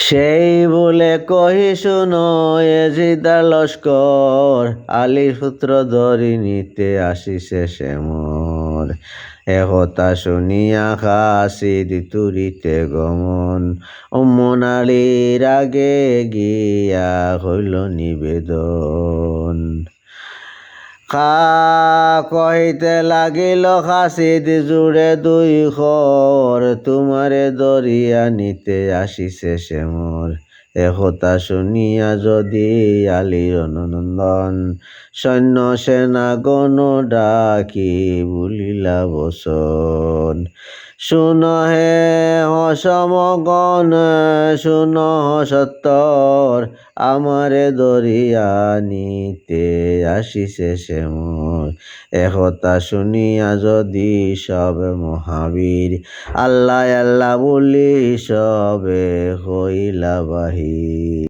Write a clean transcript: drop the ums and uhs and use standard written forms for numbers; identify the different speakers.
Speaker 1: সেই বলে কহি শুনো এজিদার লস্কর, আলীর পুত্র ধরি নিতে আসিছে সে মোর। একথা শুনিয়া খাসিদ তুরিতে গমন, মনালির আগে গিয়া হইল নিবেদন। কহিতে লাগিল খাসিদ জুড়ে দুই খর, তোমারে দরিয়া নিতে আসিছে সে মোর। একথা শুনিয়া যদি আলীর নন্দন, সৈন্য সেনা গণ ডাকি বলিলা বচন। শুন হে সমগণ শুন সত্তর, আমারে দরিয়া নিতে আসিছে সে মোর। একথা শুনিয়া যদি সব মহাবীর, আল্লাহ আল্লাহ বলি সবে হইলা বাহির।